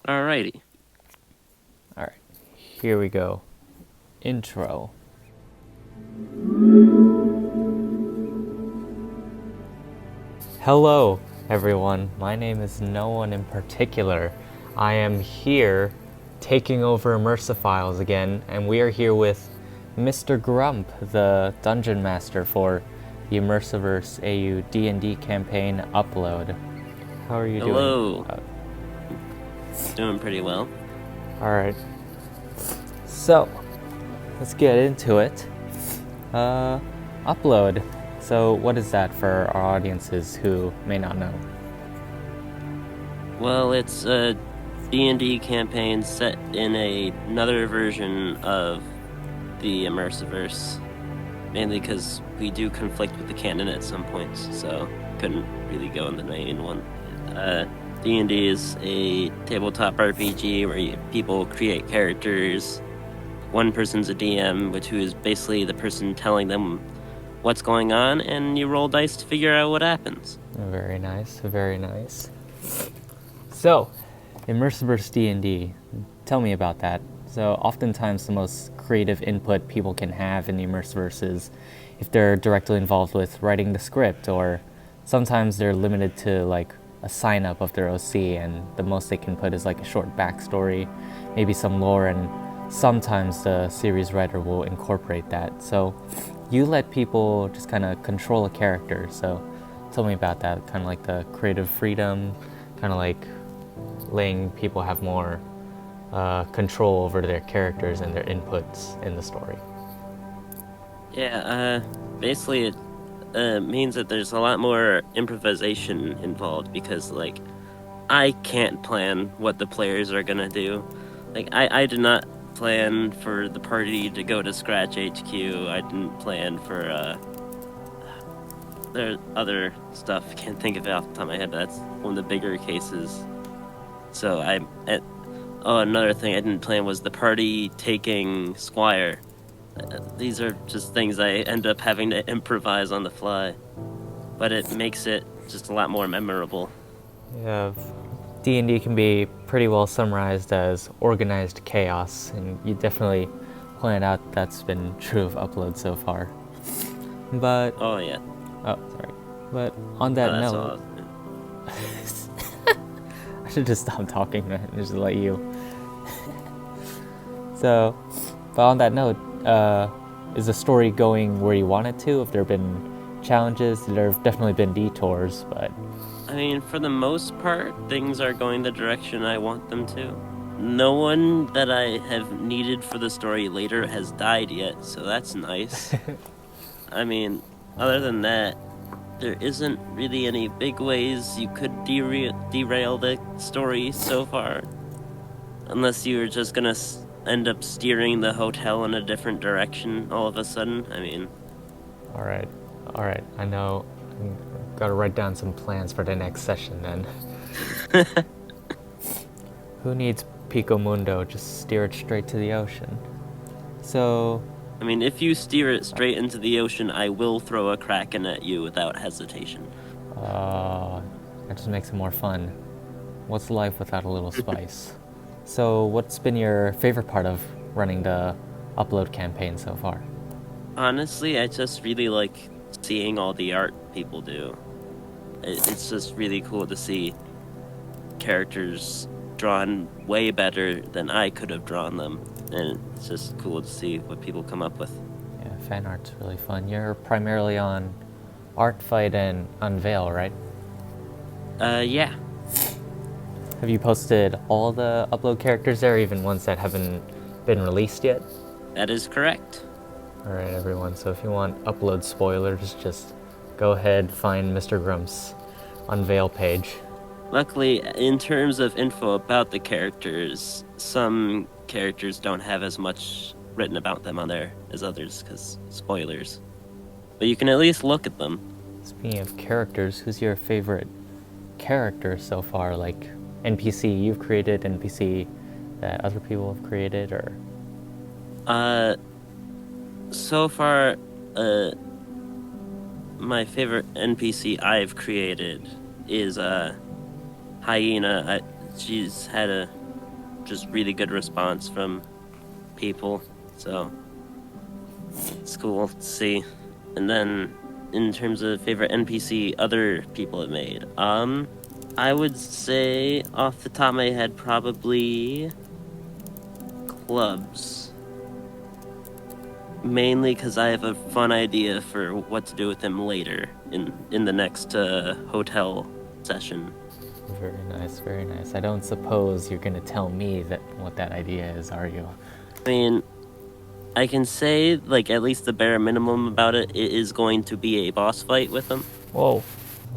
Alrighty. Alright, here we go. Intro. Hello, everyone. My name is NoOneInParticuler. I am here taking over ImmersiFiles again, and we are here with Mr. Grump, the Dungeon Master for the Immersiverse AU D&D campaign upload. How are you Hello. doing? Doing pretty well. Alright. So, let's get into it. Upload. So, what is that for our audiences who may not know? Well, it's a D&D campaign set in another version of the Immersiverse. Mainly because we do conflict with the canon at some points, so couldn't really go in the main one. D&D is a tabletop RPG where people create characters. One person's a DM, who is basically the person telling them what's going on, and you roll dice to figure out what happens. Very nice, very nice. So, Immersiverse D&D, tell me about that. So, oftentimes the most creative input people can have in the Immersiverse is if they're directly involved with writing the script, or sometimes they're limited to like a sign up of their OC, and the most they can put is like a short backstory, maybe some lore, and sometimes the series writer will incorporate that. So you let people just kind of control a character. So tell me about that, kind of like the creative freedom, kind of like letting people have more control over their characters and their inputs in the story. Yeah, basically it means that there's a lot more improvisation involved because, like, I can't plan what the players are gonna do. Like, I did not plan for the party to go to Scratch HQ. I didn't plan for, there other stuff. I can't think of it off the top of my head, but that's one of the bigger cases. So another thing I didn't plan was the party taking Squire. These are just things I end up having to improvise on the fly, but it makes it just a lot more memorable. Yeah, D&D can be pretty well summarized as organized chaos, and you definitely pointed out that's been true of Upload so far. But Oh yeah. oh, sorry. But on that That's note, all. I should just stop talking, man, and just let you. So, but on that note, is the story going where you want it to? Have there been challenges? There have definitely been detours, but I mean, for the most part, things are going the direction I want them to. No one that I have needed for the story later has died yet, so that's nice. I mean, other than that, there isn't really any big ways you could derail the story so far. Unless you're just gonna end up steering the hotel in a different direction all of a sudden. I mean... all right. I know. Gotta write down some plans for the next session then. Who needs Pico Mundo? Just steer it straight to the ocean. So, I mean, if you steer it straight into the ocean, I will throw a kraken at you without hesitation. that just makes it more fun. What's life without a little spice? So, what's been your favorite part of running the upload campaign so far? Honestly, I just really like seeing all the art people do. It's just really cool to see characters drawn way better than I could have drawn them. And it's just cool to see what people come up with. Yeah, fan art's really fun. You're primarily on Artfight and Unveil, right? Yeah. Have you posted all the upload characters there, even ones that haven't been released yet? That is correct. Alright, everyone, so if you want upload spoilers, just go ahead, find Mr. Grump's Unveil page. Luckily, in terms of info about the characters, some characters don't have as much written about them on there as others, because spoilers. But you can at least look at them. Speaking of characters, who's your favorite character so far? Like, NPC you've created, NPC that other people have created, or... So far, my favorite NPC I've created is Hyena. She's had a just really good response from people. So it's cool to see. And then in terms of favorite NPC other people have made, I would say off the top of my head probably clubs. Mainly because I have a fun idea for what to do with him later in the next hotel session. Very nice, very nice. I don't suppose you're gonna tell me what that idea is, are you? I mean, I can say, like, at least the bare minimum about it, it is going to be a boss fight with him. Whoa.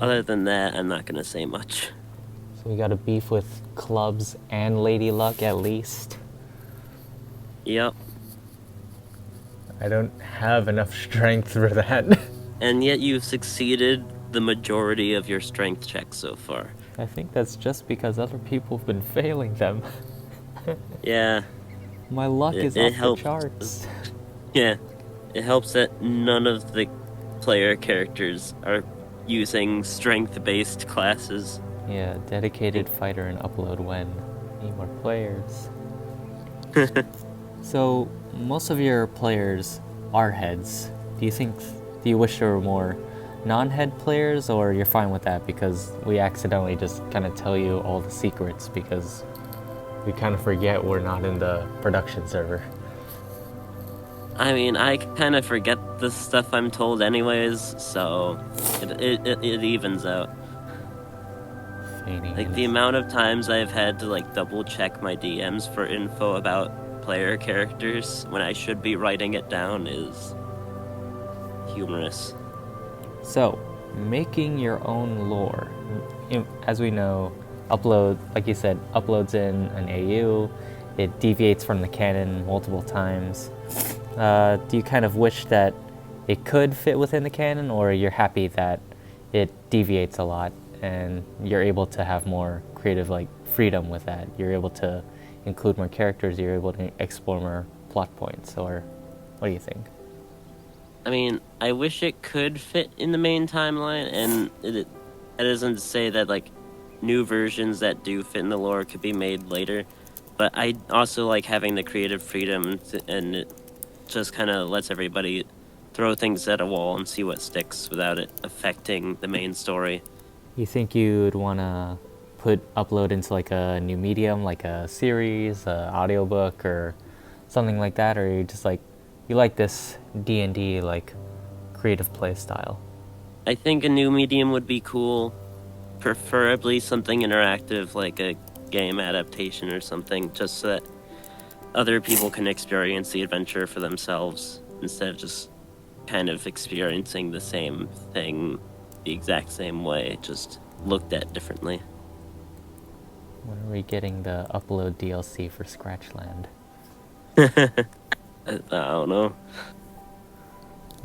Other than that, I'm not gonna say much. So we got a beef with clubs and Lady Luck at least. Yep. I don't have enough strength for that. And yet you've succeeded the majority of your strength checks so far. I think that's just because other people have been failing them. Yeah. My luck is off the charts. Yeah. It helps that none of the player characters are using strength-based classes. Yeah, dedicated fighter and upload when. Need more players. So, most of your players are heads. Do you wish there were more non-head players, or you're fine with that because we accidentally just kind of tell you all the secrets because we kind of forget we're not in the production server? I mean, I kind of forget the stuff I'm told anyways, so it evens out. Fading Like, the amount of times I've had to, like, double-check my DMs for info about player characters when I should be writing it down is humorous. So, making your own lore. As we know, like you said, uploads in an AU, it deviates from the canon multiple times. Do you kind of wish that it could fit within the canon, or you're happy that it deviates a lot and you're able to have more creative freedom with that? You're able to include more characters, you're able to explore more plot points, or what do you think? I mean, I wish it could fit in the main timeline, and it doesn't say that, like, new versions that do fit in the lore could be made later, but I also like having the creative freedom, and it just kind of lets everybody throw things at a wall and see what sticks without it affecting the main story. You think you'd want to upload into like a new medium, like a series, a audiobook, or something like that, or you just you like this D&D like creative play style? I think a new medium would be cool, preferably something interactive like a game adaptation or something, just so that other people can experience the adventure for themselves instead of just kind of experiencing the same thing the exact same way, just looked at differently. When are we getting the upload DLC for Scratchland? I don't know.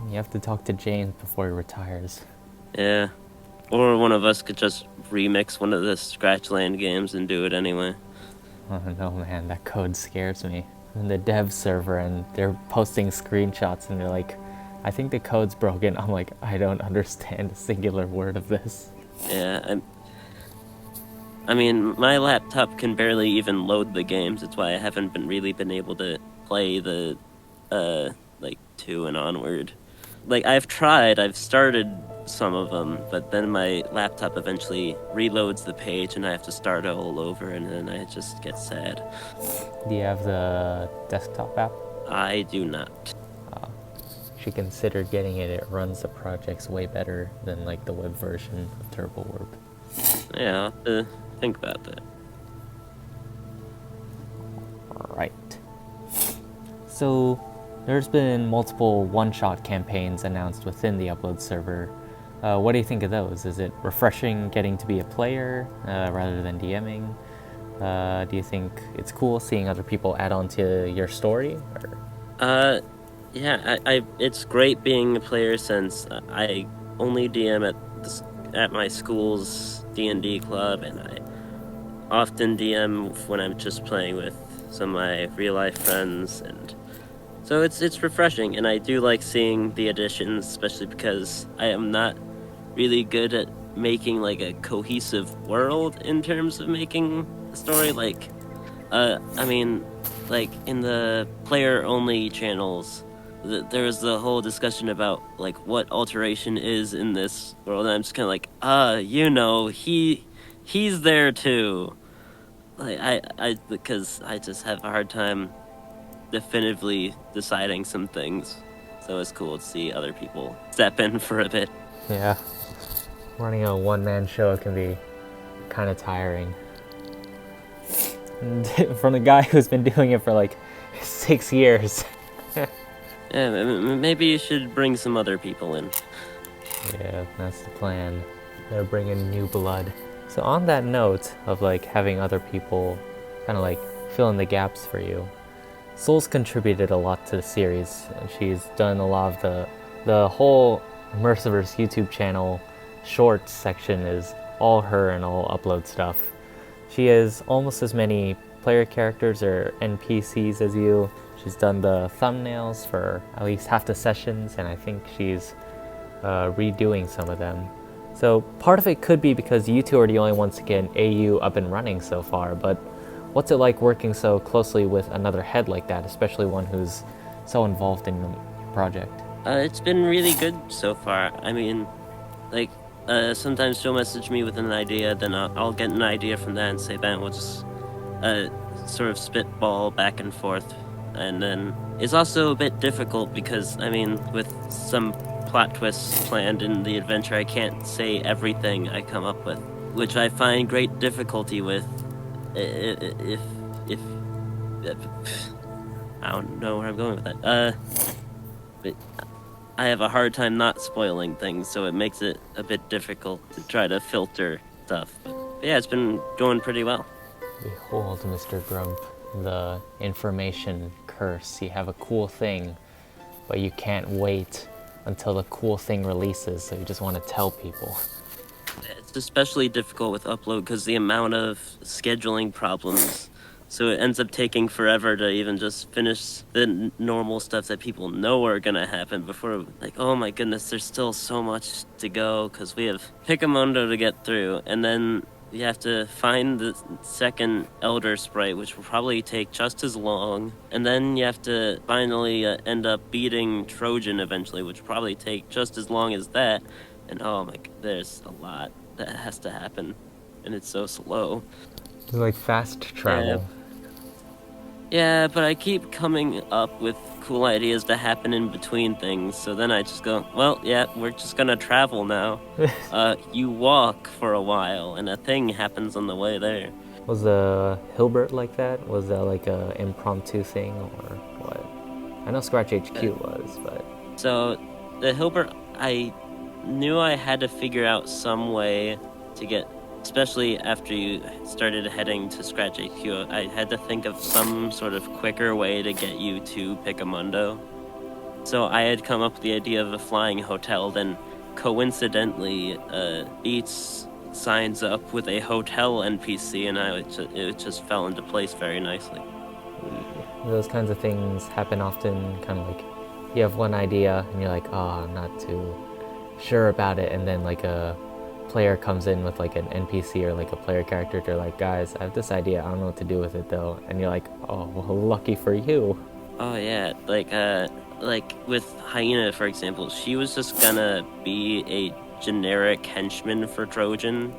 You have to talk to James before he retires. Yeah. Or one of us could just remix one of the Scratchland games and do it anyway. I don't know, man, that code scares me. I'm in the dev server and they're posting screenshots and they're like, I think the code's broken. I'm like, I don't understand a singular word of this. Yeah, I mean, my laptop can barely even load the games. That's why I haven't really been able to play the, 2 and onward. Like, I've started some of them, but then my laptop eventually reloads the page and I have to start all over, and then I just get sad. Do you have the desktop app? I do not. You should consider getting it. It runs the projects way better than like the web version of Turbo Warp. Yeah, I'll have to think about that. Right. So, there's been multiple one-shot campaigns announced within the upload server. What do you think of those? Is it refreshing getting to be a player rather than DMing? Do you think it's cool seeing other people add on to your story? Or? Yeah, it's great being a player since I only DM at my school's D&D club, and I often DM when I'm just playing with some of my real-life friends, and so it's refreshing, and I do like seeing the additions, especially because I am not really good at making like a cohesive world in terms of making a story. Like, I mean, like in the player-only channels, there was the whole discussion about like what alteration is in this world, and I'm just kind of like, he's there too. Like because I just have a hard time definitively deciding some things, so it's cool to see other people step in for a bit. Yeah. Running a one-man show can be kind of tiring. And from a guy who's been doing it for like 6 years. Yeah, maybe you should bring some other people in. Yeah, that's the plan. They're bringing new blood. So on that note of like having other people kind of like fill in the gaps for you, Soul's contributed a lot to the series. She's done a lot of the whole Immersiverse YouTube channel shorts section is all her and all upload stuff. She has almost as many player characters or NPCs as you. She's done the thumbnails for at least half the sessions, and I think she's redoing some of them. So part of it could be because you two are the only ones to get an AU up and running so far, but what's it like working so closely with another head like that, especially one who's so involved in the project? It's been really good so far. I mean, like, sometimes she'll message me with an idea, then I'll get an idea from that and say, then we'll just sort of spitball back and forth. And then it's also a bit difficult because, I mean, with some plot twists planned in the adventure, I can't say everything I come up with, which I find great difficulty with. If I don't know where I'm going with that. But I have a hard time not spoiling things, so it makes it a bit difficult to try to filter stuff. But yeah, it's been going pretty well. Behold, Mr. Grump, the information curse. You have a cool thing, but you can't wait until the cool thing releases, so you just want to tell people. It's especially difficult with upload because the amount of scheduling problems. So it ends up taking forever to even just finish the normal stuff that people know are gonna happen before, like, oh my goodness, there's still so much to go because we have Pickamundo to get through, and then you have to find the second Elder Sprite, which will probably take just as long, and then you have to finally end up beating Trojan eventually, which will probably take just as long as that, and oh my god, there's a lot that has to happen, and it's so slow. It's like fast travel. Yeah, but I keep coming up with cool ideas to happen in between things, so then I just go, well, yeah, we're just gonna travel now. You walk for a while, and a thing happens on the way there. Was Hilbert like that? Was that like a impromptu thing, or what? I know Scratch HQ was, but... So, the Hilbert, I knew I had to figure out some way to get, especially after you started heading to Scratch HQ, I had to think of some sort of quicker way to get you to Pickamundo. So I had come up with the idea of a flying hotel, then coincidentally, Beats signs up with a hotel NPC, and it just fell into place very nicely. Those kinds of things happen often, kind of like, you have one idea, and you're like, oh, I'm not too sure about it, and then like a player comes in with like an NPC or like a player character, they're like, guys, I have this idea, I don't know what to do with it though, and you're like, oh, well, lucky for you. Oh yeah, like with Hyena, for example, she was just gonna be a generic henchman for Trojan,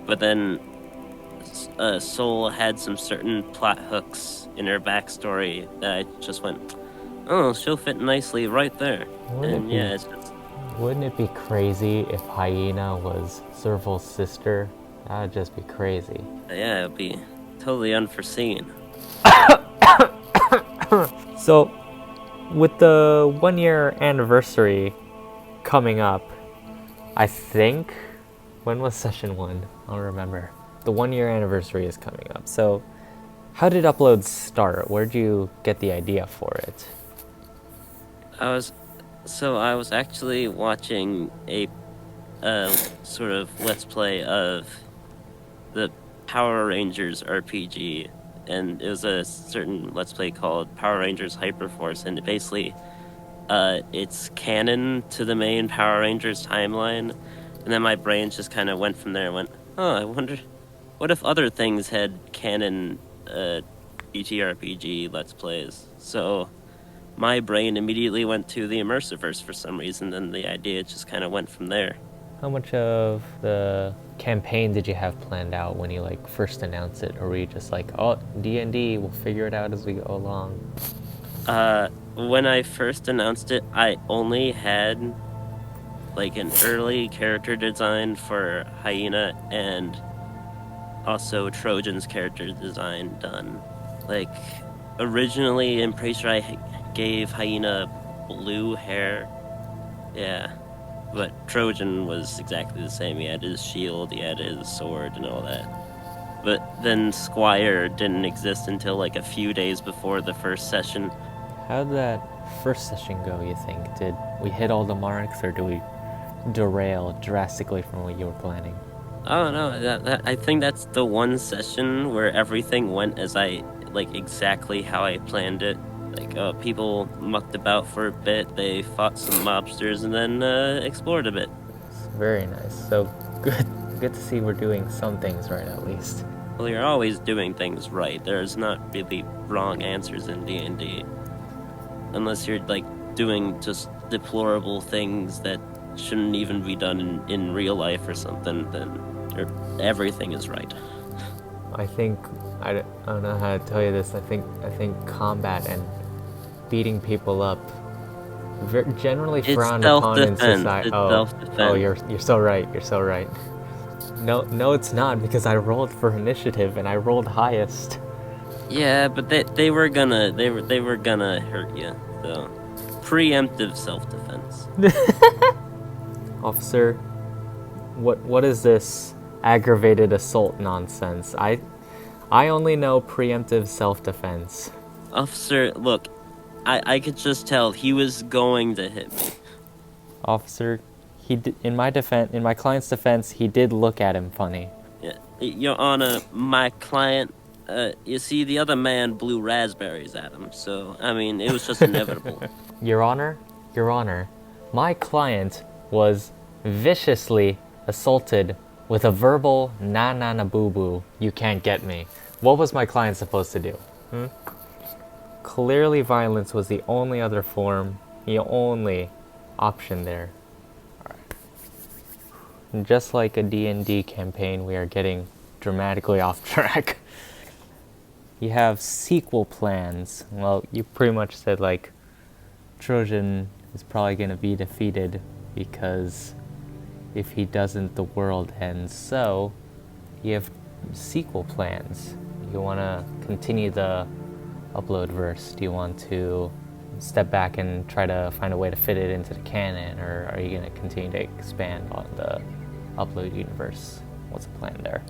but then Soul had some certain plot hooks in her backstory that I just went, oh, she'll fit nicely right there. And yeah, it's just... Wouldn't it be crazy if Hyena was Serval's sister? That would just be crazy. Yeah, it would be totally unforeseen. So, with the 1 year anniversary coming up, I think, when was session 1? I don't remember. The 1 year anniversary is coming up. So, how did uploads start? Where'd you get the idea for it? I was actually watching a sort of let's play of the Power Rangers RPG, and it was a certain let's play called Power Rangers Hyperforce, and basically it's canon to the main Power Rangers timeline, and then my brain just kind of went from there and went, oh, I wonder what if other things had canon TTRPG Let's Plays. So my brain immediately went to the Immersiverse for some reason, and the idea just kind of went from there. How much of the campaign did you have planned out when you like first announced it, or were you just like, oh, D&D, we'll figure it out as we go along? When I first announced it, I only had like an early character design for Hyena and also Trojan's character design done. Like, originally, I'm pretty sure I gave Hyena blue hair. Yeah. But Trojan was exactly the same. He had his shield, he had his sword, and all that. But then Squire didn't exist until like a few days before the first session. How did that first session go, you think? Did we hit all the marks, or do we derail drastically from what you were planning? Oh no, I think that's the one session where everything went as exactly how I planned it. Like, people mucked about for a bit, they fought some mobsters, and then explored a bit. Very nice. So good to see we're doing some things right at least. Well, you're always doing things right. There's not really wrong answers in D&D. Unless you're, like, doing just deplorable things that shouldn't even be done in real life or something, then everything is right. I think, I don't know how to tell you this, I think combat and beating people up generally frowned upon in society. Oh, you're so right, you're so right. No, it's not, because I rolled for initiative and I rolled highest. Yeah, but they were gonna hurt you, so preemptive self-defense. Officer, what is this aggravated assault nonsense? I only know preemptive self-defense. Officer, look, I could just tell he was going to hit me. Officer, in my client's defense, he did look at him funny. Yeah, Your Honor, my client, you see, the other man blew raspberries at him, so, I mean, it was just inevitable. Your Honor, my client was viciously assaulted with a verbal na-na-na-boo-boo, you can't get me. What was my client supposed to do? Clearly violence was the only other form, the only option there. And just like a D&D campaign, we are getting dramatically off track. You have sequel plans. Well, you pretty much said, like, Trojan is probably going to be defeated because if he doesn't, the world ends. So, you have sequel plans. You want to continue the upload verse? Do you want to step back and try to find a way to fit it into the canon, or are you going to continue to expand on the upload universe? What's the plan there?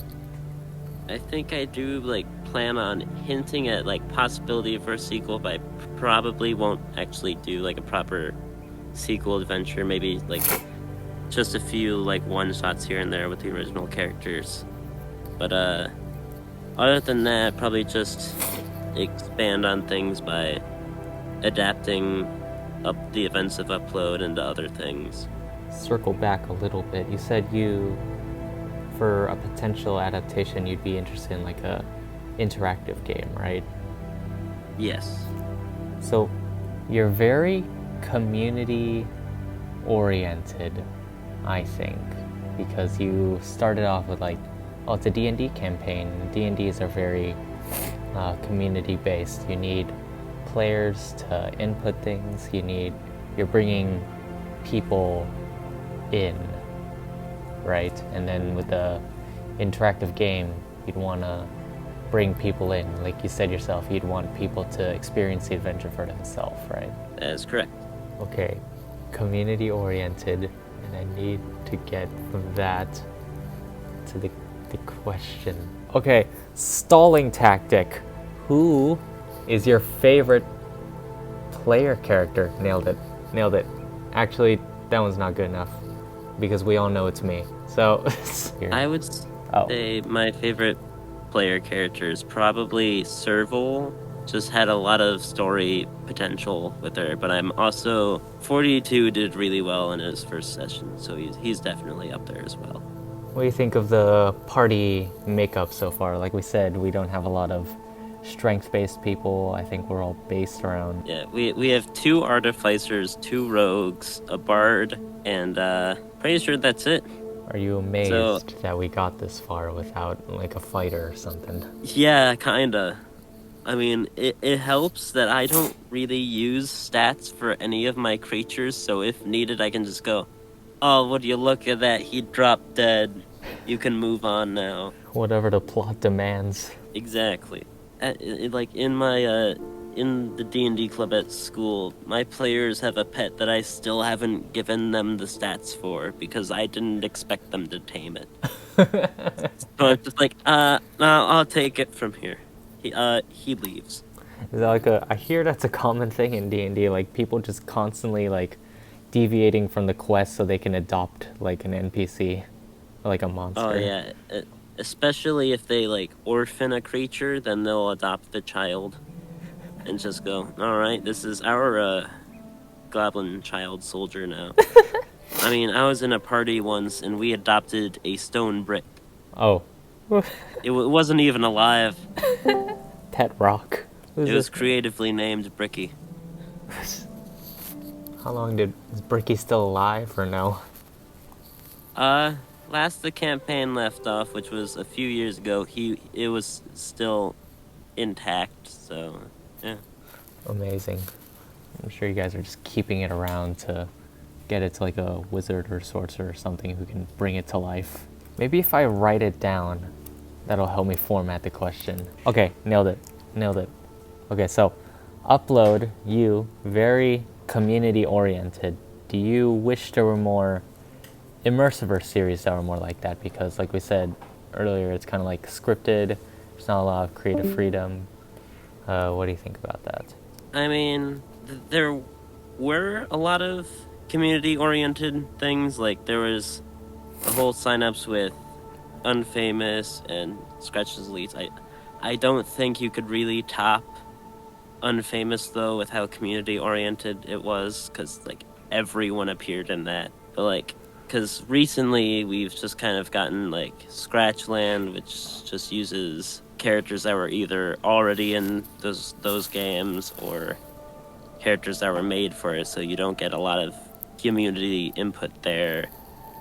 I think I do, like, plan on hinting at, like, possibility for a sequel, but I probably won't actually do, like, a proper sequel adventure. Maybe, like, just a few, like, one-shots here and there with the original characters. But, other than that, probably just expand on things by adapting up the events of upload into other things. Circle back a little bit. You said for a potential adaptation, you'd be interested in like a interactive game, right? Yes. So you're very community oriented, I think, because you started off with like, oh, it's a D&D campaign. D&Ds are very community based. You need players to input things. You're bringing people in, right? And then with the interactive game, you'd want to bring people in. Like you said yourself, you'd want people to experience the adventure for themselves, right? That is correct. Okay, community oriented, and I need to get from that to the question. Okay, stalling tactic. Who is your favorite player character? Nailed it. Actually, that one's not good enough, because we all know it's me. So, I would say my favorite player character is probably Serval. Just had a lot of story potential with her, but I'm also 42 did really well in his first session, so he's definitely up there as well. What do you think of the party makeup so far? Like we said, we don't have a lot of strength-based people. I think we're all based around... Yeah, we have 2 artificers, 2 rogues, a bard, and pretty sure that's it. Are you amazed So, that we got this far without, like, a fighter or something? yeah, kinda. I mean, it helps that I don't really use stats for any of my creatures, so if needed, I can just go, oh, would you look at that? He dropped dead. You can move on now. Whatever the plot demands. Exactly. Like, in my, in the D&D club at school, my players have a pet that I still haven't given them the stats for, because I didn't expect them to tame it. So I'm just like, no, I'll take it from here. He leaves. Is that like I hear that's a common thing in D&D, like people just constantly like deviating from the quest so they can adopt like an NPC, or, like a monster. Oh yeah, especially if they like orphan a creature, then they'll adopt the child and just go, all right, this is our goblin child soldier now. I mean, I was in a party once and we adopted a stone brick. Oh. It wasn't even alive. Pet rock. It was creatively named Bricky. How long is Bricky still alive or no? Last the campaign left off, which was a few years ago, it was still intact, so yeah. Amazing. I'm sure you guys are just keeping it around to get it to like a wizard or sorcerer or something who can bring it to life. Maybe if I write it down, that'll help me format the question. Okay, nailed it. Okay, so upload, you, very community oriented. Do you wish there were more Immersiverse series that were more like that? Because like we said earlier, it's kind of like scripted. There's not a lot of creative freedom. What do you think about that? I mean, there were a lot of community-oriented things. Like, there was the whole sign-ups with Unfamous and Scratches Elites. I don't think you could really top Unfamous, though, with how community-oriented it was, because, like, everyone appeared in that. But, like, because recently we've just kind of gotten, like, Scratchland, which just uses characters that were either already in those games or characters that were made for it, so you don't get a lot of community input there.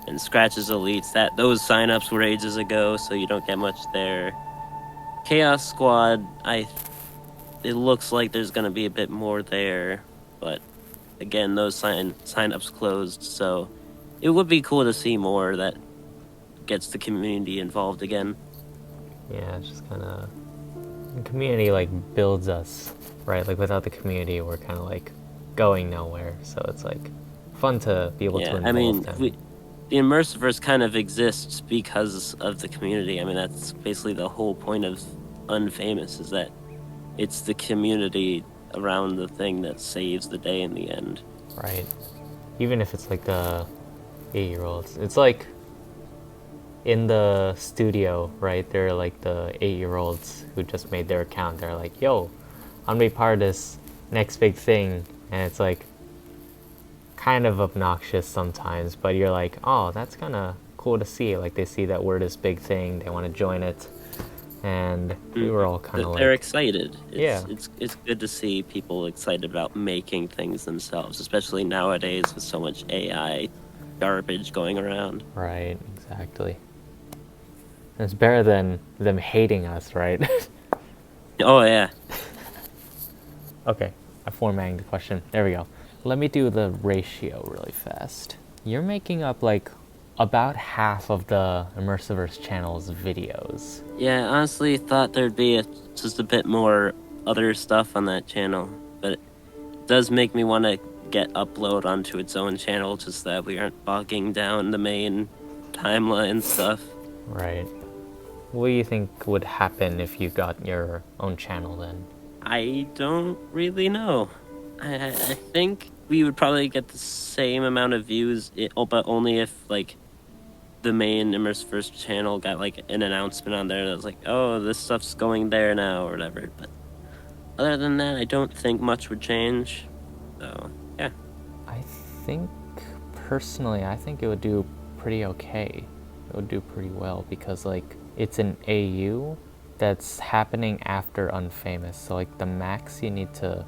And Scratches Elites, those signups were ages ago, so you don't get much there. Chaos Squad, it looks like there's gonna be a bit more there, but again, those signups closed, so it would be cool to see more that gets the community involved again. Yeah, it's just kind of... The community, like, builds us, right? Like, without the community, we're kind of, like, going nowhere. So it's, like, fun to be able to involve them. The Immersiverse kind of exists because of the community. I mean, that's basically the whole point of Unfamous, is that it's the community around the thing that saves the day in the end. Right. Even if it's, like, the 8-year-olds. It's, like... in the studio, right, they're like the 8-year-olds who just made their account. They're like, yo, I'm gonna be part of this next big thing. And it's like kind of obnoxious sometimes, but you're like, oh, that's kind of cool to see. Like they see that we're this big thing, they want to join it. And we were all kind of like... They're excited. Yeah. It's good to see people excited about making things themselves, especially nowadays with so much AI garbage going around. Right, exactly. It's better than them hating us, right? Oh, yeah. Okay, I'm formatting the question. There we go. Let me do the ratio really fast. You're making up, like, about half of the Immersiverse channel's videos. Yeah, I honestly thought there'd be just a bit more other stuff on that channel, but it does make me want to get upload onto its own channel, just that we aren't bogging down the main timeline stuff. Right. What do you think would happen if you got your own channel then? I don't really know. I think we would probably get the same amount of views, but only if, like, the main Immersiverse channel got, like, an announcement on there that was like, oh, this stuff's going there now, or whatever. But other than that, I don't think much would change. So, yeah. I think, personally, I think it would do pretty okay. It would do pretty well because, like, it's an AU, that's happening after Unfamous. So like the max you need to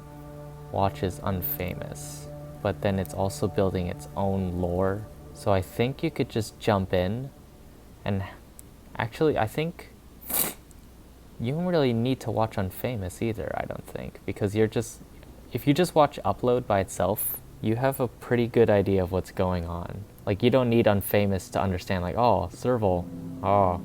watch is Unfamous, but then it's also building its own lore. So I think you could just jump in, and actually I think you don't really need to watch Unfamous either, I don't think, because if you just watch Upload by itself, you have a pretty good idea of what's going on. Like, you don't need Unfamous to understand, like, oh, Serval, oh,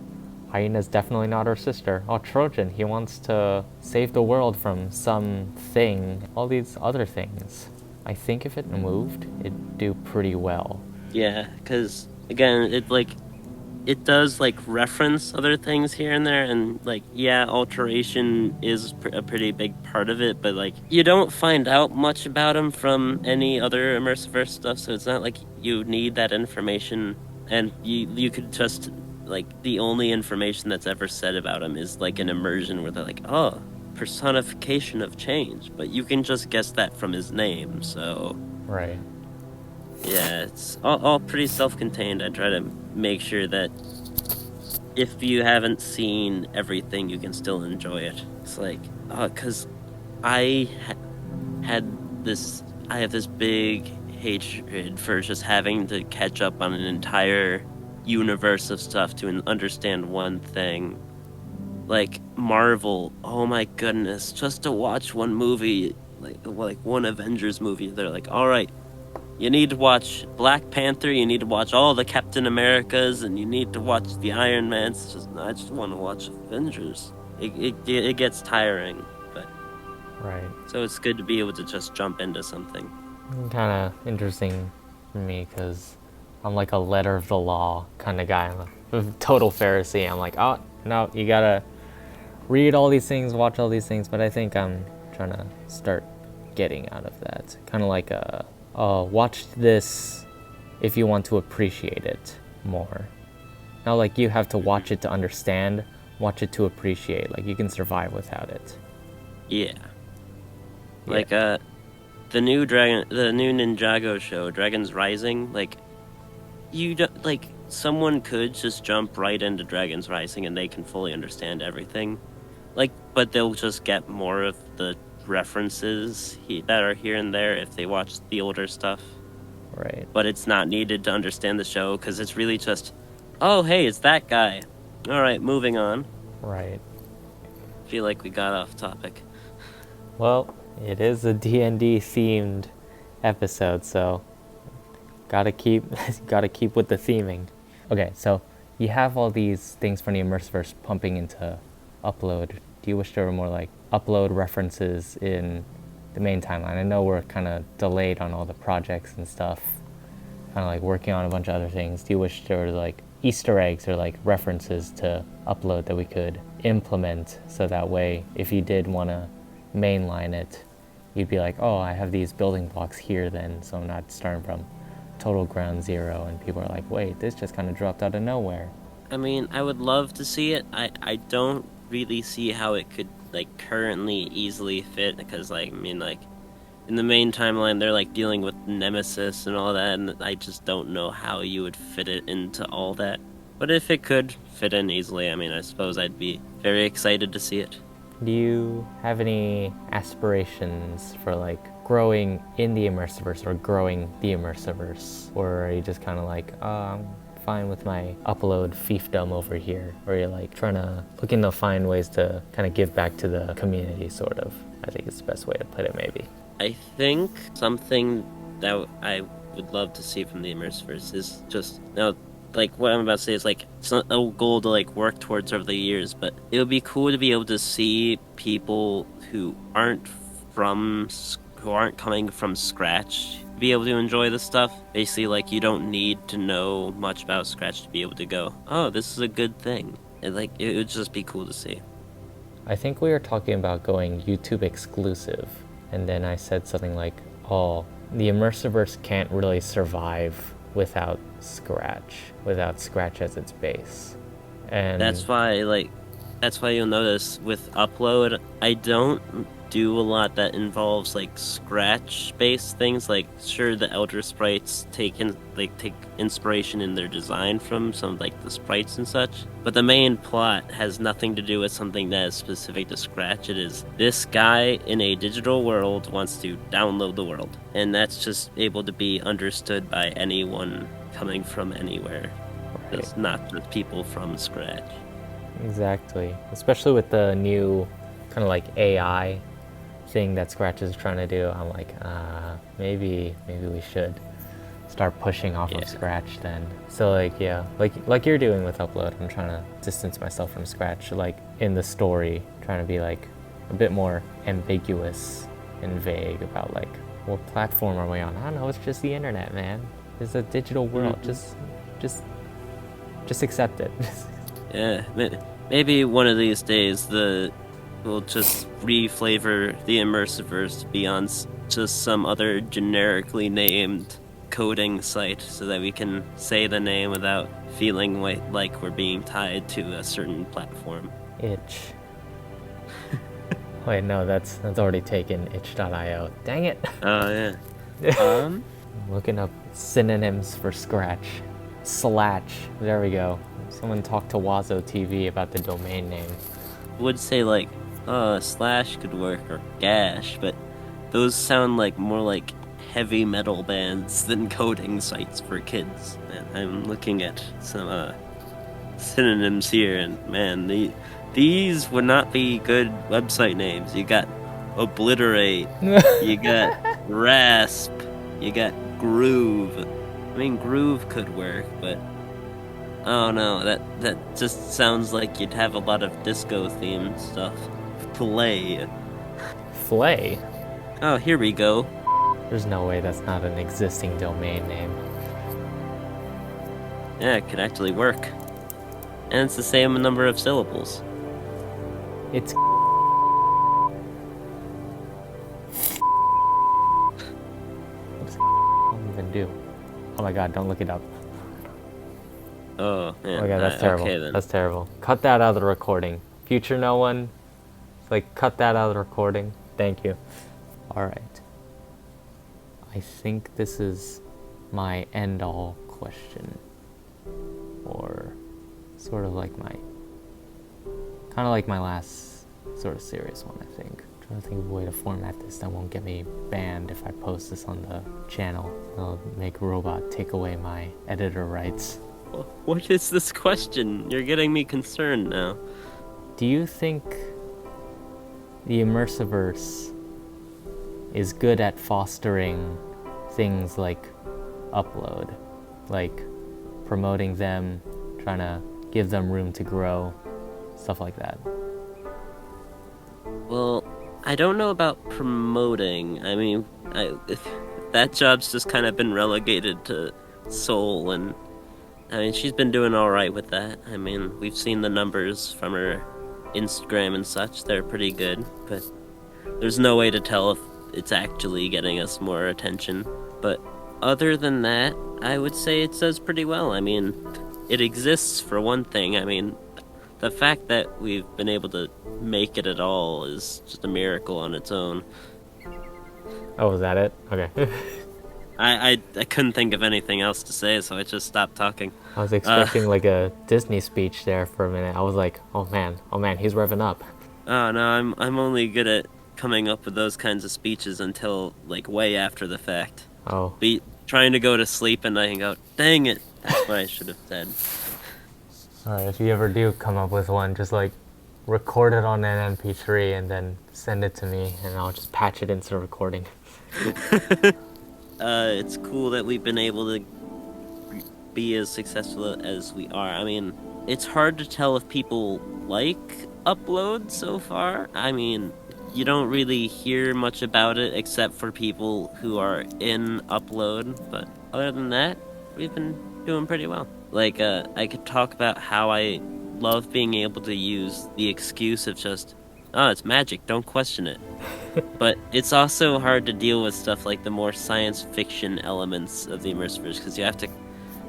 Hyena's definitely not her sister. Oh, Trojan, he wants to save the world from something. All these other things. I think if it moved, it'd do pretty well. Yeah, because again, it does like reference other things here and there, and like, yeah, alteration is a pretty big part of it, but like you don't find out much about him from any other Immersiverse stuff, so it's not like you need that information, and you could just like, the only information that's ever said about him is like an immersion where they're like, oh, personification of change, but you can just guess that from his name. So right. Yeah, it's all pretty self-contained. I try to make sure that if you haven't seen everything, you can still enjoy it. It's like, because I have this big hatred for just having to catch up on an entire universe of stuff to understand one thing. Like Marvel, oh my goodness, just to watch one movie, like one Avengers movie, they're like, all right, you need to watch Black Panther, you need to watch all the Captain Americas, and you need to watch the Iron Mans. I just want to watch Avengers. It gets tiring, but right. So it's good to be able to just jump into something. Kind of interesting for me because I'm like a letter of the law kind of guy. I'm a total Pharisee. I'm like, oh no, you gotta read all these things, watch all these things. But I think I'm trying to start getting out of that. Kind of like watch this if you want to appreciate it more. Not like you have to watch it to understand, watch it to appreciate. Like, you can survive without it. Yeah. Like, the new Ninjago show, Dragon's Rising, like, someone could just jump right into Dragon's Rising and they can fully understand everything. Like, but they'll just get more of the references that are here and there if they watch the older stuff. Right. But it's not needed to understand the show because it's really just, oh, hey, it's that guy. All right, moving on. Right. I feel like we got off topic. Well, it is a D&D themed episode, so gotta keep with the theming. Okay, so you have all these things from the Immersiverse pumping into Upload. Do you wish there were more like Upload references in the main timeline? I know we're kind of delayed on all the projects and stuff, kind of like working on a bunch of other things. Do you wish there were like Easter eggs or like references to Upload that we could implement so that way if you did want to mainline it, you'd be like, oh, I have these building blocks here then, so I'm not starting from total ground zero, and people are like, wait, this just kind of dropped out of nowhere. I mean, I would love to see it. I don't really see how it could like currently easily fit, because like, I mean, like in the main timeline they're like dealing with Nemesis and all that, and I just don't know how you would fit it into all that. But if it could fit in easily, I mean, I suppose I'd be very excited to see it. Do you have any aspirations for like growing in the Immersiverse or growing the Immersiverse? Or are you just kind of like, oh, I'm fine with my Upload fiefdom over here? Or you're like trying to looking to find ways to kind of give back to the community, sort of? I think it's the best way to put it, maybe. I think something that I would love to see from the Immersiverse is just, now, like what I'm about to say is like, it's not a goal to like work towards over the years, but it would be cool to be able to see people who aren't coming from scratch be able to enjoy the stuff. Basically, like, you don't need to know much about Scratch to be able to go, oh, this is a good thing. And like, it would just be cool to see. I think we were talking about going YouTube exclusive, and then I said something like, oh, the Immersiverse can't really survive without Scratch as its base. And that's why you'll notice with Upload, I don't do a lot that involves like scratch-based things. Like, sure, the Elder sprites take inspiration in their design from some of like the sprites and such, but the main plot has nothing to do with something that is specific to Scratch. It is this guy in a digital world wants to download the world, and that's just able to be understood by anyone coming from anywhere. Right. It's not just people from Scratch. Exactly. Especially with the new kind of like AI thing that Scratch is trying to do. I'm like, maybe we should start pushing off of Scratch then. So like, yeah, like you're doing with Upload, I'm trying to distance myself from Scratch, like in the story, trying to be like a bit more ambiguous and vague about like, what platform are we on? I don't know, it's just the internet, man. It's a digital world. Just accept it. Yeah, maybe one of these days we'll just re-flavor the Immersiverse beyond just some other generically named coding site, so that we can say the name without feeling like we're being tied to a certain platform. Itch. Wait, no, that's already taken. Itch.io. Dang it. Oh yeah. Looking up synonyms for Scratch. Slatch. There we go. Someone talked to Wazo TV about the domain name. Would say like, slash could work, or gash, but those sound like more like heavy metal bands than coding sites for kids. And I'm looking at some synonyms here, and man, these would not be good website names. You got obliterate, you got rasp, you got groove. I mean, groove could work, but oh no, that just sounds like you'd have a lot of disco themed stuff. Flay. Flay? Oh, here we go. There's no way that's not an existing domain name. Yeah, it could actually work. And it's the same number of syllables. It's what does even do? Oh my god, don't look it up. Oh, man. Oh my god, that's terrible. Okay, then. That's terrible. Cut that out of the recording. Future no one, like, cut that out of the recording. Thank you. Alright. I think this is my end-all question. Or sort of like my... kind of like my last sort of serious one, I think. I'm trying to think of a way to format this that won't get me banned if I post this on the channel. I'll make Robot take away my editor rights. What is this question? You're getting me concerned now. Do you think the Immersiverse is good at fostering things like Upload? Like promoting them, trying to give them room to grow, stuff like that? Well, I don't know about promoting. I mean, that job's just kind of been relegated to Soul, and I mean, she's been doing alright with that. I mean, we've seen the numbers from her Instagram and such. They're pretty good, but there's no way to tell if it's actually getting us more attention. But other than that, I would say it does pretty well. I mean, it exists for one thing. I mean, the fact that we've been able to make it at all is just a miracle on its own. Oh, is that it? Okay. I couldn't think of anything else to say, so I just stopped talking. I was expecting like a Disney speech there for a minute. I was like, oh man, he's revving up. Oh no, I'm only good at coming up with those kinds of speeches until like way after the fact. Oh. Be trying to go to sleep and I can go, dang it, that's what I should have said. Alright, if you ever do come up with one, just like record it on an MP3 and then send it to me and I'll just patch it into the recording. It's cool that we've been able to be as successful as we are. I mean, it's hard to tell if people like Upload so far. I mean, you don't really hear much about it except for people who are in Upload, but other than that, we've been doing pretty well. Like, I could talk about how I love being able to use the excuse of just, oh, it's magic, don't question it. But it's also hard to deal with stuff like the more science fiction elements of the Immersiverse, because you have to...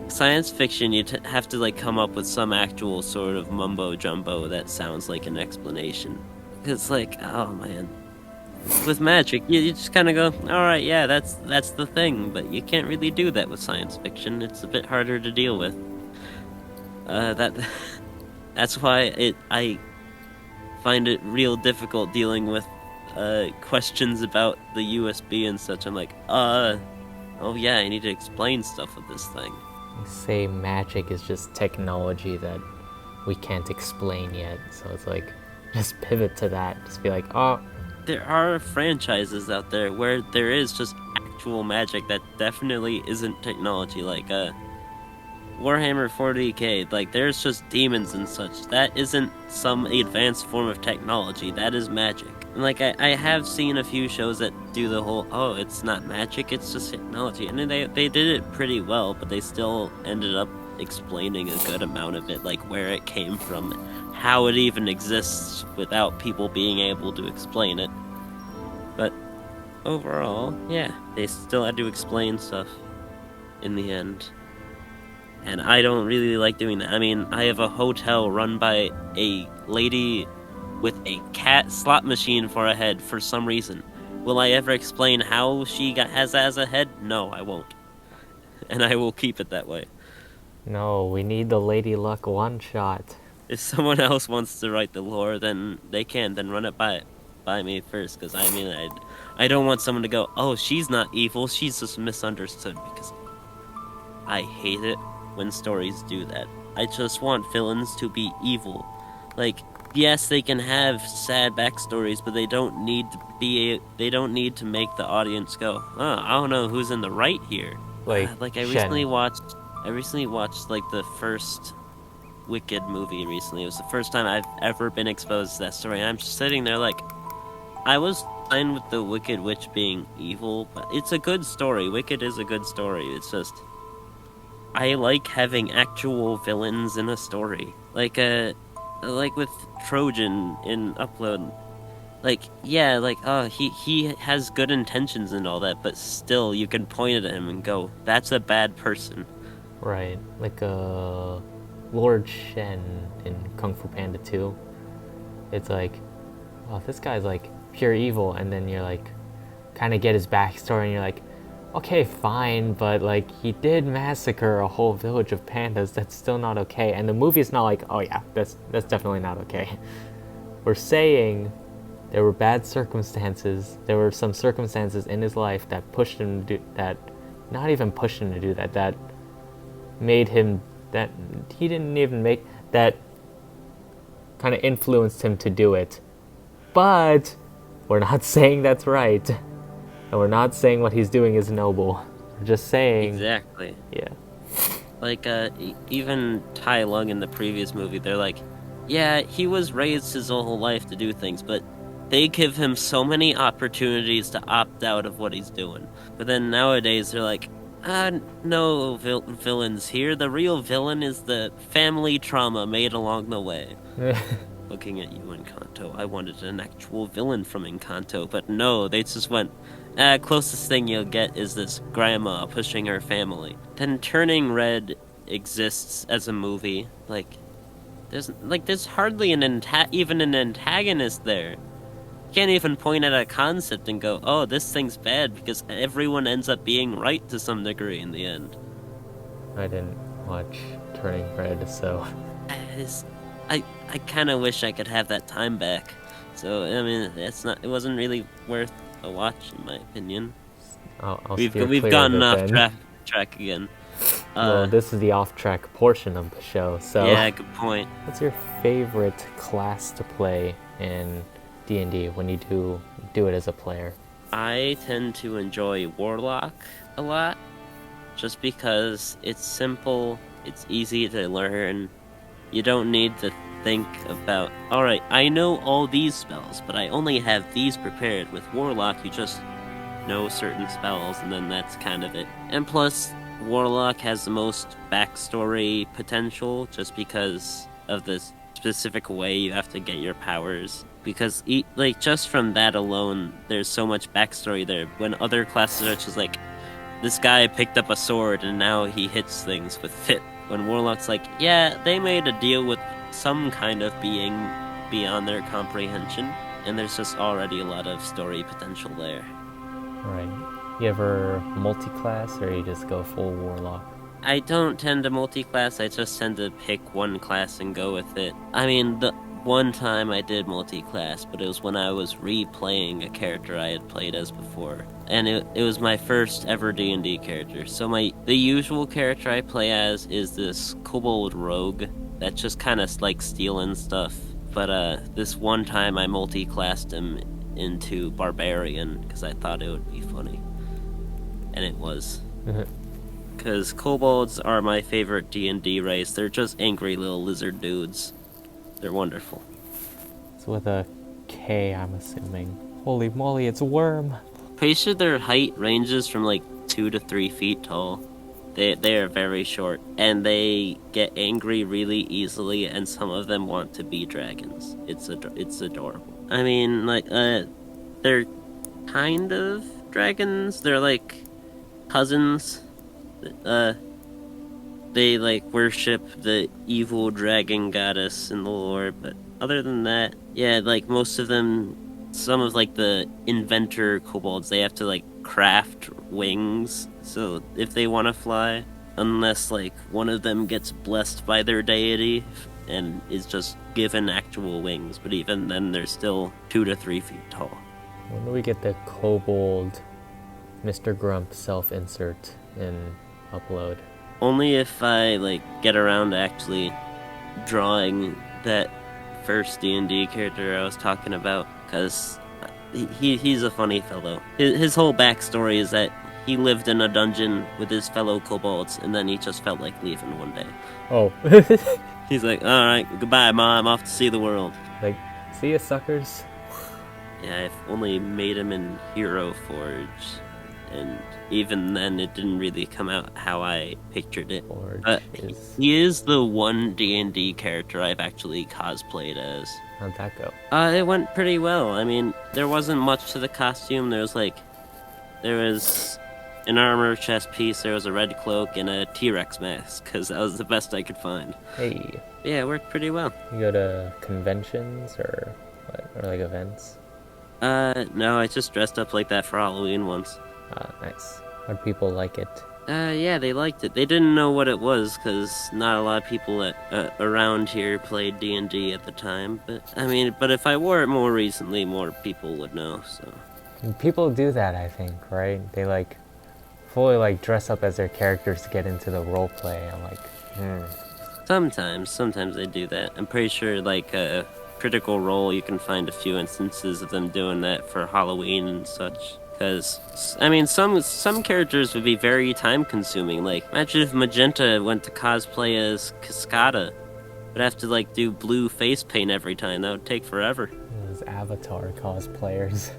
Science fiction, you have to like come up with some actual sort of mumbo-jumbo that sounds like an explanation. It's like, oh man. with magic, you just kind of go, all right, yeah, that's the thing, but you can't really do that with science fiction. It's a bit harder to deal with. That's why I find it real difficult dealing with questions about the USB and such. I'm like, oh yeah, I need to explain stuff with this thing. Say magic is just technology that we can't explain yet, so it's like, just pivot to that. Just be like, oh. There are franchises out there where there is just actual magic that definitely isn't technology, like Warhammer 40k. Like, there's just demons and such. That isn't some advanced form of technology. That is magic. And like, I have seen a few shows that do the whole, oh, it's not magic, it's just technology. And they did it pretty well, but they still ended up explaining a good amount of it, like where it came from, how it even exists without people being able to explain it. But overall, yeah, they still had to explain stuff in the end. And I don't really like doing that. I mean, I have a hotel run by a lady with a cat slot machine for a head for some reason. Will I ever explain how she has that as a head? No, I won't. And I will keep it that way. No, we need the Lady Luck one-shot. If someone else wants to write the lore, then they can. Then run it by me first, because I mean, I don't want someone to go, oh, she's not evil, she's just misunderstood, because I hate it when stories do that. I just want villains to be evil. Like, yes, they can have sad backstories, but they don't need to make the audience go, oh, I don't know who's in the right here. Like I recently watched like the first Wicked movie recently. It was the first time I've ever been exposed to that story. And I'm just sitting there like, I was fine with the Wicked Witch being evil, but it's a good story. Wicked is a good story. It's just, I like having actual villains in a story. Like with Trojan in Upload. Like, yeah, like, he has good intentions and all that, but still, you can point at him and go, that's a bad person. Right, like Lord Shen in Kung Fu Panda 2. It's like, oh, this guy's like pure evil, and then you're like, kind of get his backstory, and you're like, okay, fine, but like, he did massacre a whole village of pandas. That's still not okay. And the movie's not like, oh yeah, that's definitely not okay. We're saying there were bad circumstances. There were some circumstances in his life that pushed him to do that. Not even pushed him to do that. That made him, that he didn't even make, that kind of influenced him to do it. But we're not saying that's right. And we're not saying what he's doing is noble. We're just saying... Exactly. Yeah. Like, even Tai Lung in the previous movie, they're like, yeah, he was raised his whole life to do things, but they give him so many opportunities to opt out of what he's doing. But then nowadays, they're like, no villains here. The real villain is the family trauma made along the way. Looking at you, Encanto. I wanted an actual villain from Encanto, but no, they just went, closest thing you'll get is this grandma pushing her family. Then Turning Red exists as a movie. Like, there's hardly even an antagonist there. You can't even point at a concept and go, oh, this thing's bad, because everyone ends up being right to some degree in the end. I didn't watch Turning Red, so... I kind of wish I could have that time back. So, I mean, it wasn't really worth a watch, in my opinion. We've gotten off track again. Well, this is the off-track portion of the show, so... Yeah, good point. What's your favorite class to play in D&D when you do it as a player? I tend to enjoy Warlock a lot, just because it's simple, it's easy to learn. You don't need to think about, alright, I know all these spells, but I only have these prepared. With Warlock, you just know certain spells, and then that's kind of it. And plus, Warlock has the most backstory potential, just because of the specific way you have to get your powers. Because, just from that alone, there's so much backstory there. When other classes are just like, this guy picked up a sword and now he hits things with fit. When Warlock's like, yeah, they made a deal with some kind of being beyond their comprehension. and there's just already a lot of story potential there. Right. You ever multi-class, or you just go full warlock? I don't tend to multi-class, I just tend to pick one class and go with it. I mean, the one time I did multi-class, but it was when I was replaying a character I had played as before. And it was my first ever D&D character. So the usual character I play as is this kobold rogue that's just kind of like stealing stuff. But this one time I multi-classed him into barbarian because I thought it would be funny. And it was. Because kobolds are my favorite D&D race. They're just angry little lizard dudes. They're wonderful. It's with a K, I'm assuming. Holy moly, it's a worm! Pretty sure their height ranges from like 2 to 3 feet tall. They are very short, and they get angry really easily, and some of them want to be dragons. It's adorable. I mean, like, they're kind of dragons. They're like cousins. They like worship the evil dragon goddess in the lore, but other than that, yeah, like most of them, some of like the inventor kobolds, they have to like craft wings, so if they want to fly, unless like one of them gets blessed by their deity and is just given actual wings, but even then they're still 2 to 3 feet tall. When do we get the kobold Mr. Grump self-insert in upload? Only if I like get around to actually drawing that first D&D character I was talking about, because he's a funny fellow. His whole backstory is that he lived in a dungeon with his fellow kobolds, and then he just felt like leaving one day. Oh. He's like, alright, goodbye, Ma, I'm off to see the world. Like, see ya, suckers. Yeah, I've only made him in Hero Forge, and even then it didn't really come out how I pictured it. But he is the one D&D character I've actually cosplayed as. How'd that go? It went pretty well. I mean, there wasn't much to the costume. There was an armor chest piece, there was a red cloak, and a T-Rex mask, because that was the best I could find. Hey. Yeah, it worked pretty well. You go to conventions or like events? No, I just dressed up like that for Halloween once. Nice. How'd people like it? Yeah, they liked it. They didn't know what it was, because not a lot of people around here played D&D at the time. But, I mean, if I wore it more recently, more people would know, so. And people do that, I think, right? They, like, fully, like, dress up as their characters to get into the roleplay. I'm like, Sometimes they do that. I'm pretty sure, like, Critical Role, you can find a few instances of them doing that for Halloween and such. Because, I mean, some characters would be very time-consuming. Like, imagine if Magenta went to cosplay as Cascada. Would have to, like, do blue face paint every time. That would take forever. Those Avatar cosplayers.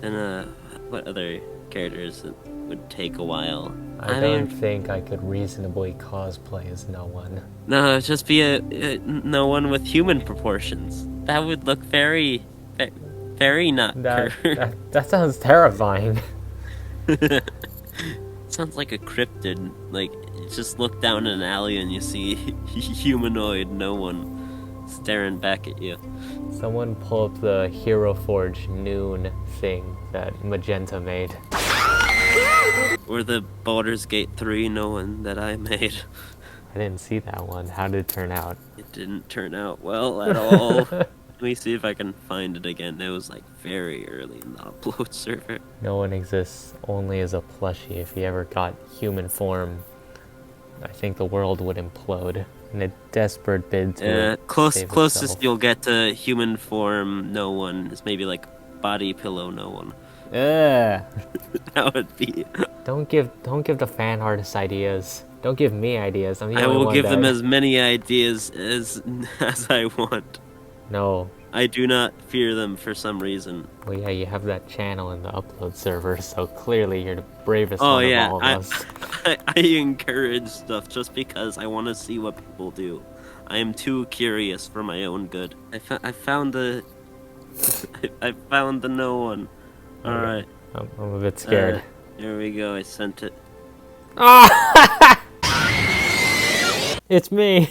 And, what other characters would take a while? I don't think I could reasonably cosplay as no one. No, just be a no one with human proportions. That would look very not that sounds terrifying. Sounds like a cryptid. Like, you just look down an alley and you see humanoid no one staring back at you. Someone pull up the Hero Forge Noon thing that Magenta made. Or the Baldur's Gate 3 no one that I made. I didn't see that one. How did it turn out? It didn't turn out well at all. Let me see if I can find it again. It was like very early in the upload server. No one exists only as a plushie. If he ever got human form, I think the world would implode in a desperate bid to save closest itself. You'll get to human form no one is maybe like body pillow no one. Ugh. That would be. Don't give the fan artists ideas. Don't give me ideas. I'm the I only will one give that... them as many ideas as I want. No. I do not fear them for some reason. Well, yeah, you have that channel in the upload server, so clearly you're the bravest of all of us. I encourage stuff just because I want to see what people do. I am too curious for my own good. I found the I found the no one. All right. I'm a bit scared. Here we go. I sent it. It's me.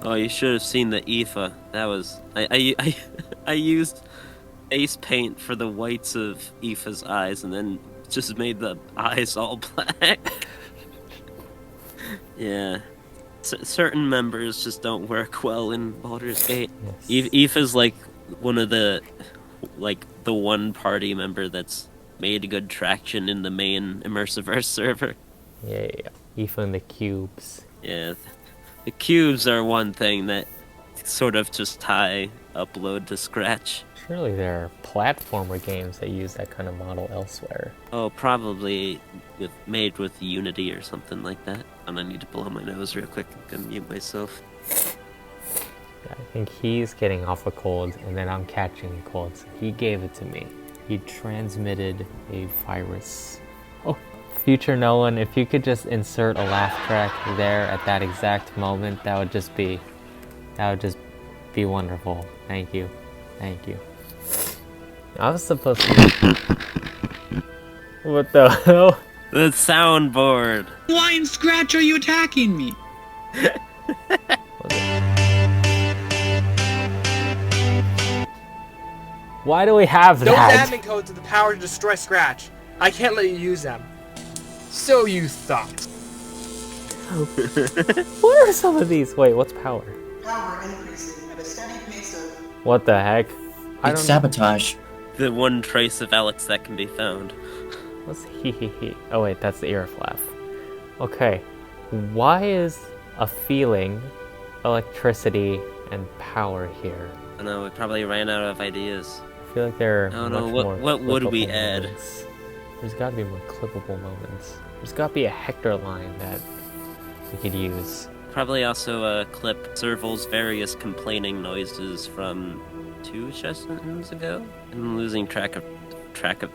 Oh, you should have seen the Aoife. That was I used ace paint for the whites of Aoife's eyes, and then just made the eyes all black. Yeah, certain members just don't work well in Baldur's Gate. Yes. Aoife's like one of the the one party member that's made good traction in the main Immersiverse server. Yeah, even the cubes. Yeah, the cubes are one thing that sort of just tie upload to Scratch. Surely there are platformer games that use that kind of model elsewhere. Oh, probably made with Unity or something like that. And I need to blow my nose real quick and mute myself. Yeah, I think he's getting off a cold, and then I'm catching a cold, so he gave it to me. He transmitted a virus. Oh, future Nolan, if you could just insert a laugh track there at that exact moment, that would just be wonderful. Thank you. Thank you. I was supposed to... What the hell? The soundboard! Why in Scratch are you attacking me? Why do we have Those that? admin codes have the power to destroy Scratch. I can't let you use them. So you thought. What are some of these? Wait, what's power? Power increasing at a steady pace of... What the heck? It's sabotage. The one trace of Alex that can be found. What's hee hee hee? Oh wait, that's the Earth laugh. Okay, why is a feeling, electricity, and power here? I know, we probably ran out of ideas. I feel like there are I don't know, much more what would we clippable add? moments. There's gotta be more clippable moments. There's gotta be a Hector line that we could use. Probably also clip Serval's various complaining noises from 2 sessions ago. I'm losing track of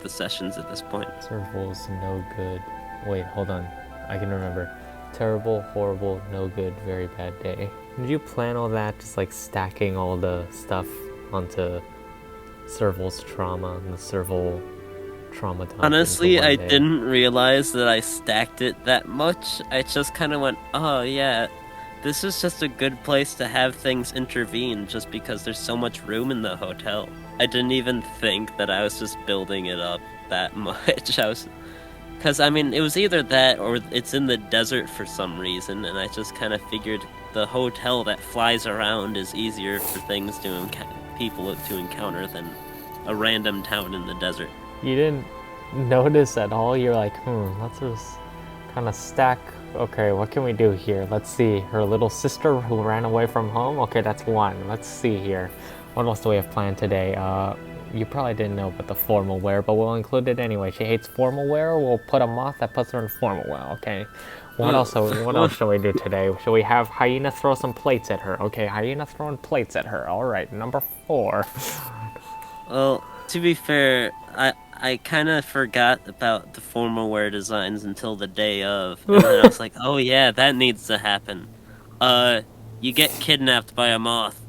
the sessions at this point. Serval's no good. Wait, hold on. I can remember. Terrible, horrible, no good, very bad day. Did you plan all that, just like stacking all the stuff onto Serval's trauma and the Serval trauma? Honestly, I didn't realize that I stacked it that much. I just kind of went, oh yeah, this is just a good place to have things intervene just because there's so much room in the hotel. I didn't even think that I was just building it up that much. Because, I mean, it was either that or it's in the desert for some reason, and I just kind of figured the hotel that flies around is easier for things to people to encounter than a random town in the desert. You didn't notice at all? You're like, let's just kind of stack. Okay, what can we do here? Let's see. Her little sister who ran away from home? Okay, that's one. Let's see here. What else do we have planned today? You probably didn't know about the formal wear, but we'll include it anyway. She hates formal wear. We'll put a moth that puts her in formal wear. Okay. What else shall we do today? Shall we have Hyena throw some plates at her? Okay, Hyena throwing plates at her. All right, number 4. Well, to be fair, I kind of forgot about the formal wear designs until the day of, and then I was like, oh yeah, that needs to happen. You get kidnapped by a moth.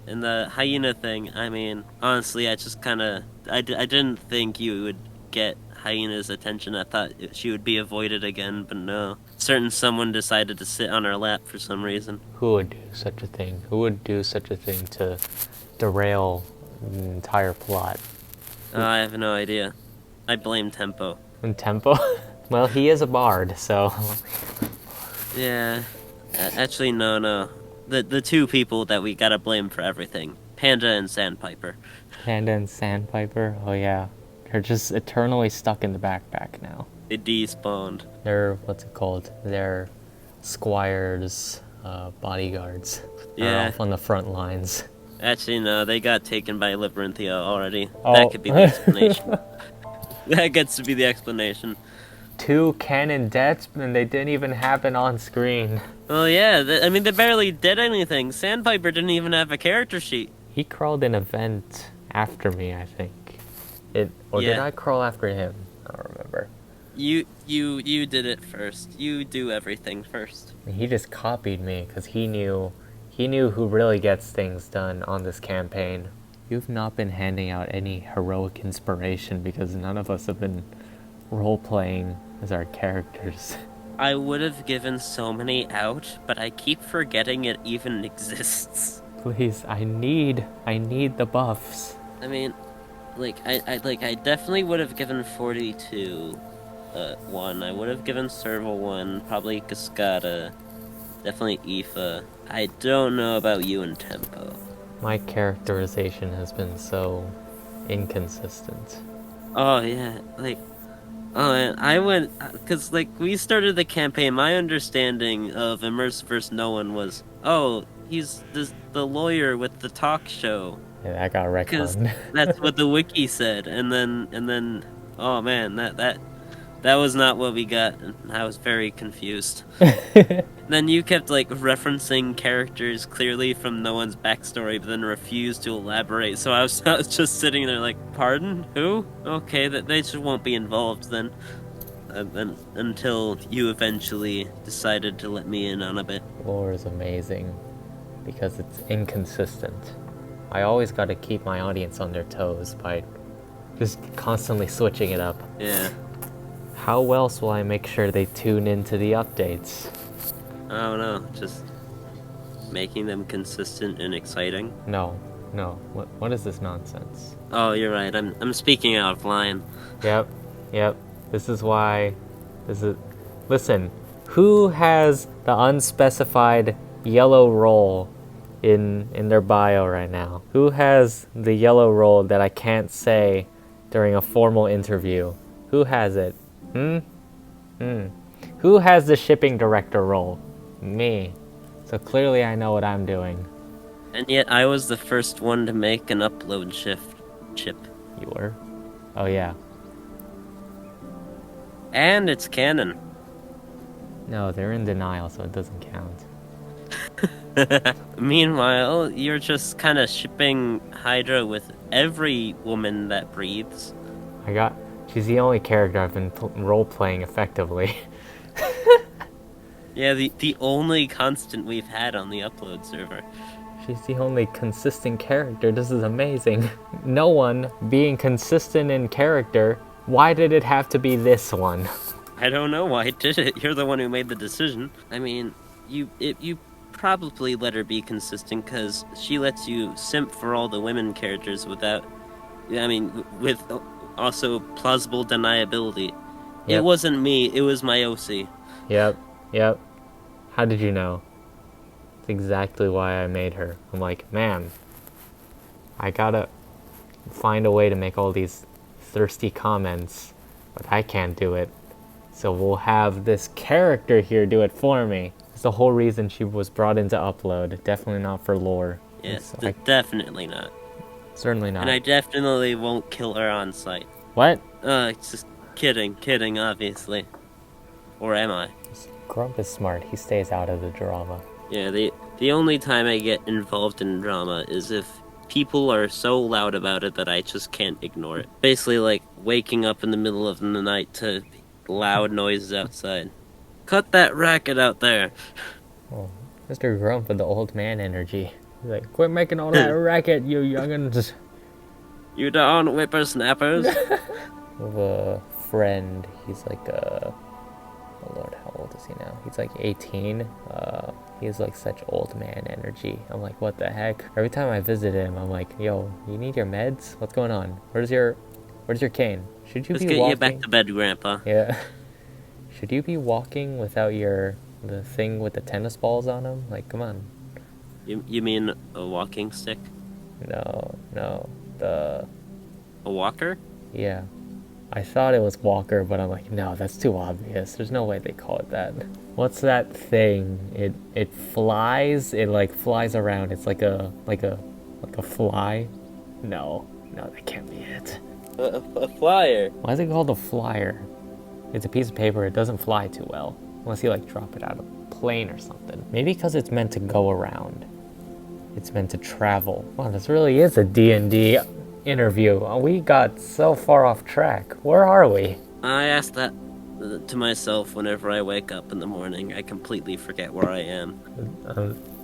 And the hyena thing, I mean, honestly, I just kind of... I didn't think you would get Hyena's attention. I thought she would be avoided again, but no. Certain someone decided to sit on her lap for some reason. Who would do such a thing? Who would do such a thing to derail the entire plot? I have no idea. I blame Tempo. And Tempo? Well, he is a bard, so... Yeah. Actually, no. The 2 people that we gotta blame for everything. Panda and Sandpiper. Panda and Sandpiper? Oh yeah. They're just eternally stuck in the backpack now. They despawned. They're, what's it called? They're Squire's bodyguards. Yeah. They're off on the front lines. Actually, no, they got taken by Labyrinthia already. Oh. That could be the explanation. That gets to be the explanation. 2 canon deaths, and they didn't even happen on screen. Well, yeah, I mean, they barely did anything. Sandpiper didn't even have a character sheet. He crawled an event after me, I think. Or Yeah. did I crawl after him? I don't remember. You did it first. You do everything first. He just copied me because he knew who really gets things done on this campaign. You've not been handing out any heroic inspiration because none of us have been role-playing as our characters. I would have given so many out, but I keep forgetting it even exists. Please, I need the buffs. I mean, I definitely would have given 42 one. I would have given Serval one, probably Cascada, definitely Aoife. I don't know about you and Tempo. My characterization has been so inconsistent. Oh yeah, oh man, I went, cause we started the campaign, my understanding of Immersiverse No One was, oh, he's the lawyer with the talk show. Yeah, that got Because retconned. that's what the wiki said, and then, oh man, that was not what we got, and I was very confused. Then you kept referencing characters clearly from No One's backstory, but then refused to elaborate. So I was just sitting there pardon? Who? Okay, that they just won't be involved then. Until you eventually decided to let me in on a bit. Lore is amazing because it's inconsistent. I always got to keep my audience on their toes by just constantly switching it up. Yeah. How else will I make sure they tune into the updates? I don't know, just making them consistent and exciting. No. What is this nonsense? Oh, you're right. I'm speaking out of line. Yep. This is why. Listen, who has the unspecified yellow role in their bio right now? Who has the yellow role that I can't say during a formal interview? Who has it? Who has the shipping director role? Me. So clearly I know what I'm doing. And yet I was the first one to make an upload chip. You were? Oh yeah. And it's canon. No, they're in denial, so it doesn't count. Meanwhile, you're just kind of shipping Hydra with every woman that breathes. She's the only character I've been role-playing effectively. Yeah, the only constant we've had on the upload server. She's the only consistent character. This is amazing. No one being consistent in character. Why did it have to be this one? I don't know why it did it. You're the one who made the decision. I mean, you probably let her be consistent because she lets you simp for all the women characters with also plausible deniability. Yep. It wasn't me, it was my OC. Yep. How did you know? It's exactly why I made her. I'm like, man, I gotta find a way to make all these thirsty comments, but I can't do it. So we'll have this character here do it for me. It's the whole reason she was brought into upload. Definitely not for lore. Yes, definitely not. Certainly not. And I definitely won't kill her on sight. What? It's just kidding, obviously. Or am I? Grump is smart. He stays out of the drama. Yeah, the only time I get involved in drama is if people are so loud about it that I just can't ignore it. Basically waking up in the middle of the night to loud noises outside. Cut that racket out there. Oh, Mr. Grump with the old man energy. He's like, quit making all that racket, you youngins. You darn whippersnappers. I have a friend. He's oh Lord, how old is he now? He's 18. He has such old man energy. I'm like, what the heck? Every time I visit him, I'm like, yo, you need your meds? What's going on? Where's your cane? Should you Let's be get walking? you back to bed, Grandpa. Yeah. Should you be walking without the thing with the tennis balls on them? Come on. You mean a walking stick? No, A walker? yeah. I thought it was walker, but I'm like, no, that's too obvious. There's no way they call it that. What's that thing? It flies. It flies around. It's like a fly. No, that can't be it. A flyer. Why is it called a flyer? It's a piece of paper. It doesn't fly too well unless you drop it out of a plane or something. Maybe because it's meant to go around. It's meant to travel. Wow, this really is a D&D interview. We got so far off track. Where are we? I ask that to myself whenever I wake up in the morning. I completely forget where I am.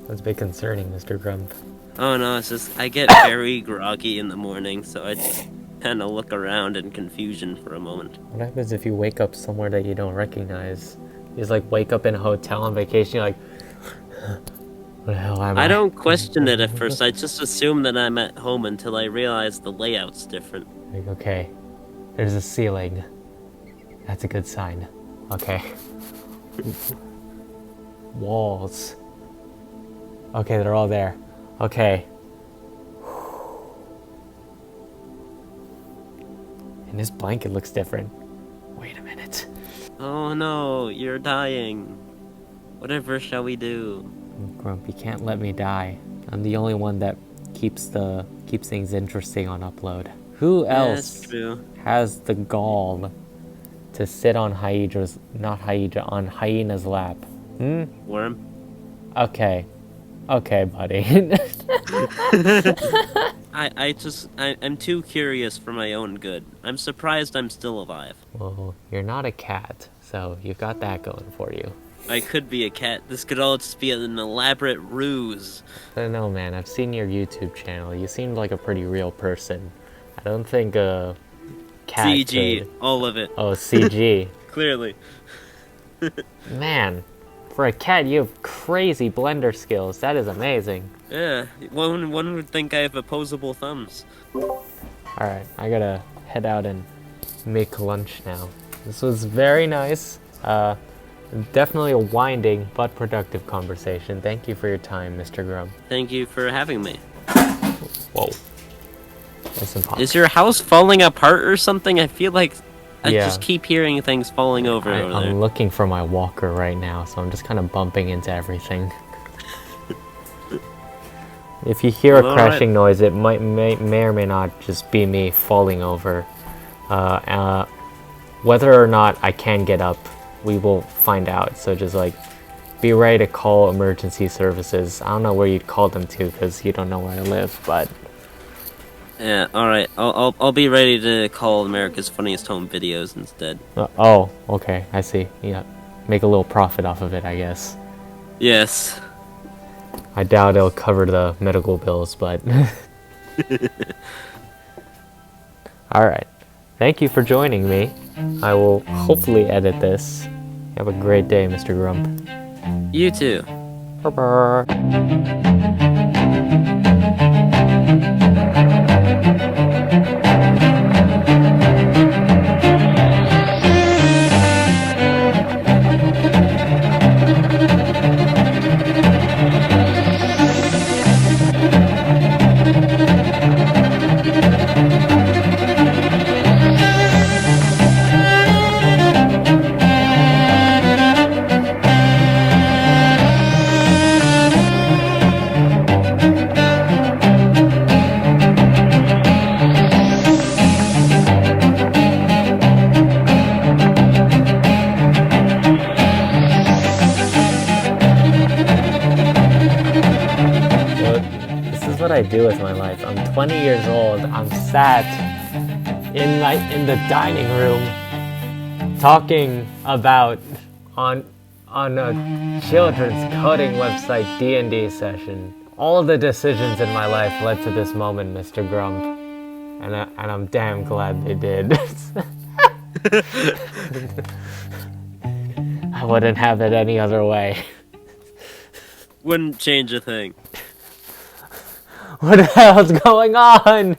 That's a bit concerning, Mr. Grump. Oh no, it's just I get very groggy in the morning, so I just kind of look around in confusion for a moment. What happens if you wake up somewhere that you don't recognize? You just like wake up in a hotel on vacation, you're like, what the hell am I? I don't question it at first. I just assume that I'm at home until I realize the layout's different. Like, okay, there's a ceiling. That's a good sign. Okay. Walls. Okay, they're all there. Okay. And this blanket looks different. Wait a minute. Oh no, you're dying. Whatever shall we do? Grump, you can't let me die. I'm the only one that keeps things interesting on upload. Who else That's true. has the gall to sit on on Hyena's lap? Worm? Okay. Okay, buddy. I'm too curious for my own good. I'm surprised I'm still alive. Well, you're not a cat, so you've got that going for you. I could be a cat. This could all just be an elaborate ruse. I don't know, man. I've seen your YouTube channel. You seemed like a pretty real person. I don't think a cat CG, could... all of it. Oh, CG. Clearly. Man, for a cat, you have crazy blender skills. That is amazing. Yeah, one would think I have opposable thumbs. Alright, I gotta head out and make lunch now. This was very nice. Definitely a winding but productive conversation. Thank you for your time, Mr. Grump. Thank you for having me. Whoa. That's impossible. Is your house falling apart or something? I feel like I Yeah. just keep hearing things falling over over there. I'm looking for my walker right now, so I'm just kind of bumping into everything. If you hear a Well, crashing noise, it may or may not just be me falling over. Whether or not I can get up, we will find out. So just like, be ready to call emergency services. I don't know where you'd call them to, because you don't know where I live, but... Yeah, alright. I'll be ready to call America's Funniest Home Videos instead. oh, okay, I see. Yeah, make a little profit off of it, I guess. Yes. I doubt it'll cover the medical bills, but... Alright. Thank you for joining me. I will hopefully edit this. Have a great day, Mr. Grump. You too. Brr. What I do with my life. I'm 20 years old. I'm sat in the dining room talking about on a children's coding website D&D session. All the decisions in my life led to this moment, Mr. Grump, and I'm damn glad they did. I wouldn't have it any other way. Wouldn't change a thing. What the hell's going on?